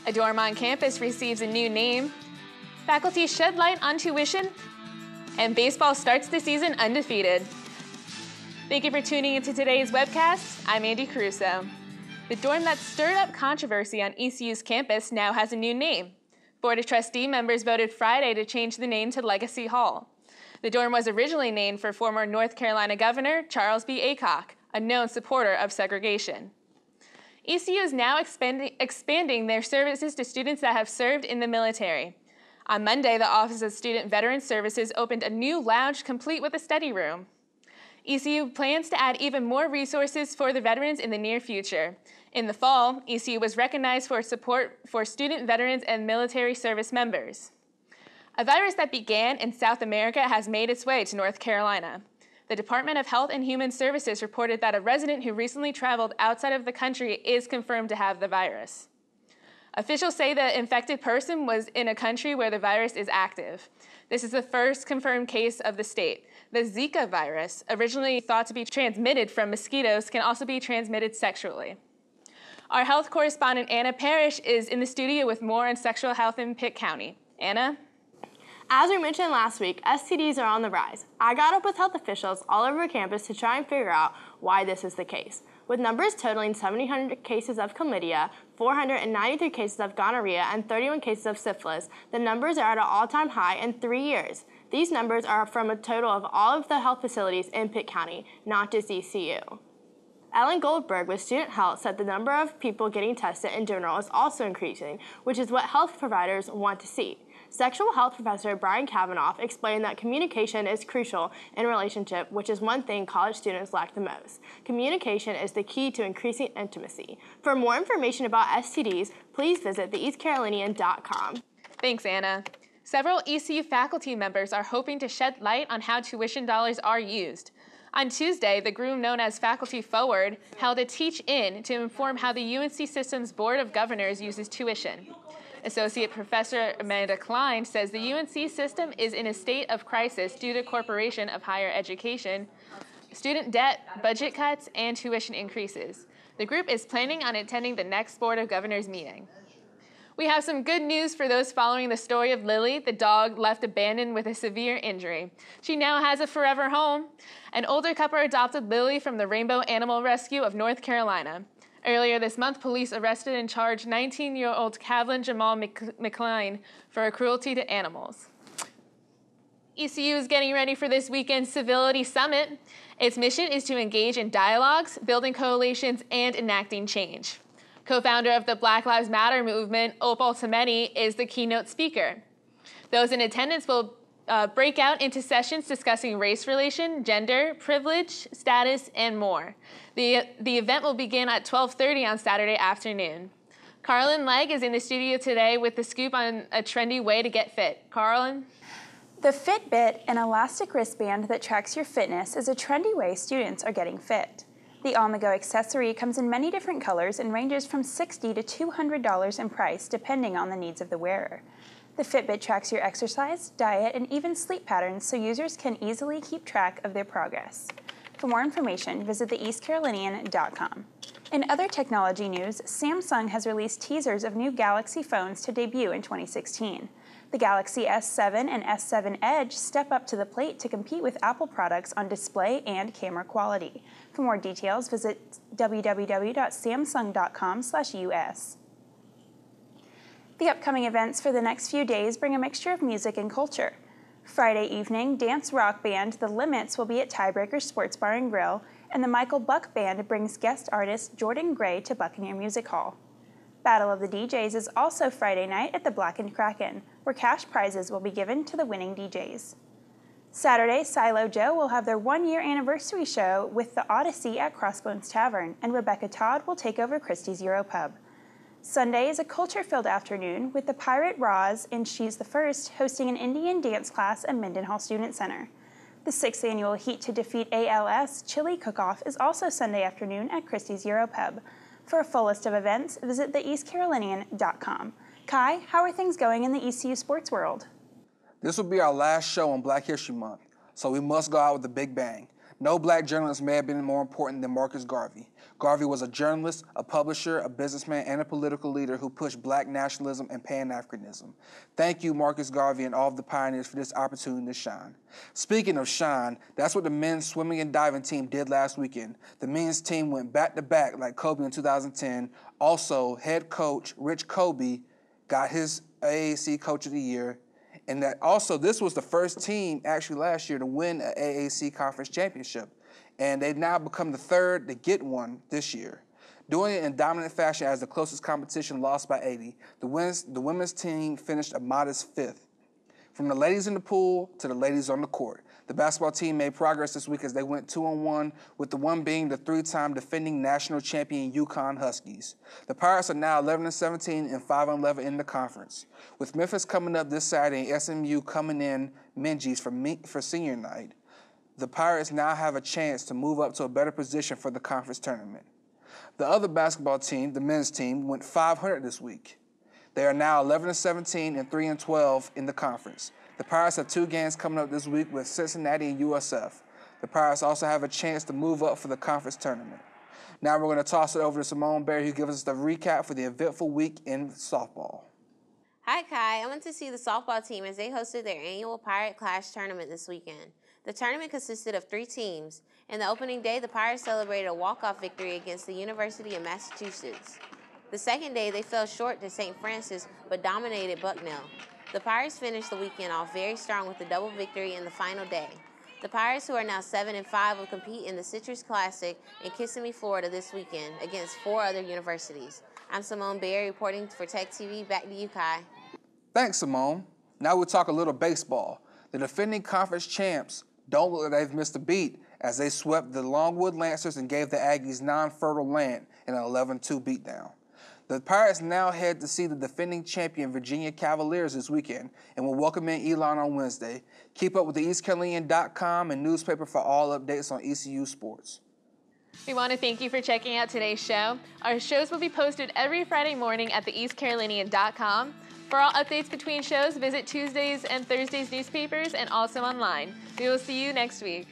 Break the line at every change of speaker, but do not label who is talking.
A dorm on campus receives a new name. Faculty shed light on tuition. And baseball starts the season undefeated. Thank you for tuning into today's webcast. I'm Andy Caruso. The dorm that stirred up controversy on ECU's campus now has a new name. Board of Trustee members voted Friday to change the name to Legacy Hall. The dorm was originally named for former North Carolina Governor Charles B. Aycock, a known supporter of segregation. ECU is now expanding their services to students that have served in the military. On Monday, the Office of Student Veteran Services opened a new lounge complete with a study room. ECU plans to add even more resources for the veterans in the near future. In the fall, ECU was recognized for support for student veterans and military service members. A virus that began in South America has made its way to North Carolina. The Department of Health and Human Services reported that a resident who recently traveled outside of the country is confirmed to have the virus. Officials say the infected person was in a country where the virus is active. This is the first confirmed case of the state. The Zika virus, originally thought to be transmitted from mosquitoes, can also be transmitted sexually. Our health correspondent, Anna Parrish, is in the studio with more on sexual health in Pitt County. Anna?
As we mentioned last week, STDs are on the rise. I got up with health officials all over campus to try and figure out why this is the case. With numbers totaling 1,700 cases of chlamydia, 493 cases of gonorrhea, and 31 cases of syphilis, the numbers are at an all-time high in 3 years. These numbers are from a total of all of the health facilities in Pitt County, not just ECU. Ellen Goldberg with Student Health said the number of people getting tested in general is also increasing, which is what health providers want to see. Sexual health professor Brian Kavanaugh explained that communication is crucial in a relationship, which is one thing college students lack the most. Communication is the key to increasing intimacy. For more information about STDs, please visit theeastcarolinian.com.
Thanks, Anna. Several ECU faculty members are hoping to shed light on how tuition dollars are used. On Tuesday, the group known as Faculty Forward held a teach-in to inform how the UNC System's Board of Governors uses tuition. Associate Professor Amanda Klein says the UNC system is in a state of crisis due to corporation of higher education, student debt, budget cuts, and tuition increases. The group is planning on attending the next Board of Governors meeting. We have some good news for those following the story of Lily, the dog left abandoned with a severe injury. She now has a forever home. An older couple adopted Lily from the Rainbow Animal Rescue of North Carolina. Earlier this month, police arrested and charged 19-year-old Kavlin Jamal McLean for a cruelty to animals. ECU is getting ready for this weekend's Civility Summit. Its mission is to engage in dialogues, building coalitions, and enacting change. Co-founder of the Black Lives Matter movement, Opal Tometi, is the keynote speaker. Those in attendance will break out into sessions discussing race relation, gender, privilege, status, and more. The event will begin at 12:30 on Saturday afternoon. Carlin Legg is in the studio today with the scoop on a trendy way to get fit. Carlin?
The Fitbit, an elastic wristband that tracks your fitness, is a trendy way students are getting fit. The on-the-go accessory comes in many different colors and ranges from $60 to $200 in price, depending on the needs of the wearer. The Fitbit tracks your exercise, diet, and even sleep patterns so users can easily keep track of their progress. For more information, visit theeastcarolinian.com. In other technology news, Samsung has released teasers of new Galaxy phones to debut in 2016. The Galaxy S7 and S7 Edge step up to the plate to compete with Apple products on display and camera quality. For more details, visit www.samsung.com/US. The upcoming events for the next few days bring a mixture of music and culture. Friday evening, dance rock band The Limits will be at Tiebreaker Sports Bar and Grill, and the Michael Buck Band brings guest artist Jordan Gray to Buccaneer Music Hall. Battle of the DJs is also Friday night at the Black & Kraken, where cash prizes will be given to the winning DJs. Saturday, Silo Joe will have their one-year anniversary show with the Odyssey at Crossbones Tavern, and Rebecca Todd will take over Christie's Europub. Sunday is a culture-filled afternoon with the Pirate Roz and She's the First hosting an Indian dance class at Mendenhall Student Center. The 6th annual Heat to Defeat ALS Chili Cook-Off is also Sunday afternoon at Christie's Europub. For a full list of events, visit theeastcarolinian.com. Kai, how are things going in the ECU sports world?
This will be our last show on Black History Month, so we must go out with a big bang. No black journalist may have been more important than Marcus Garvey. Garvey was a journalist, a publisher, a businessman, and a political leader who pushed black nationalism and Pan-Africanism. Thank you, Marcus Garvey, and all of the pioneers for this opportunity to shine. Speaking of shine, that's what the men's swimming and diving team did last weekend. The men's team went back-to-back like Kobe in 2010. Also, head coach Rich Kobe got his AAC Coach of the Year. And that also, this was the first team actually last year to win an AAC Conference Championship. And they've now become the third to get one this year. Doing it in dominant fashion as the closest competition lost by 80, the women's team finished a modest 5th. From the ladies in the pool to the ladies on the court, the basketball team made progress this week as they went 2-on-1, with the one being the 3-time defending national champion UConn Huskies. The Pirates are now 11-17 and 5-11 in the conference. With Memphis coming up this Saturday and SMU coming in Minges for senior night, the Pirates now have a chance to move up to a better position for the conference tournament. The other basketball team, the men's team, went 500 this week. They are now 11-17 and 3-12 in the conference. The Pirates have 2 games coming up this week with Cincinnati and USF. The Pirates also have a chance to move up for the conference tournament. Now we're going to toss it over to Simone Berry, who gives us the recap for the eventful week in softball.
Hi, Kai. I went to see the softball team as they hosted their annual Pirate Clash tournament this weekend. The tournament consisted of 3 teams. In the opening day, the Pirates celebrated a walk-off victory against the University of Massachusetts. The second day, they fell short to St. Francis, but dominated Bucknell. The Pirates finished the weekend off very strong with a double victory in the final day. The Pirates, who are now 7-5, will compete in the Citrus Classic in Kissimmee, Florida this weekend against 4 other universities. I'm Simone Berry reporting for TEC TV. Back to you, Kai.
Thanks, Simone. Now we'll talk a little baseball. The defending conference champs don't look like they've missed a beat as they swept the Longwood Lancers and gave the Aggies non-fertile land in an 11-2 beatdown. The Pirates now head to see the defending champion Virginia Cavaliers this weekend and will welcome in Elon on Wednesday. Keep up with the EastCarolinian.com and newspaper for all updates on ECU sports.
We want to thank you for checking out today's show. Our shows will be posted every Friday morning at the EastCarolinian.com. For all updates between shows, visit Tuesdays and Thursdays newspapers and also online. We will see you next week.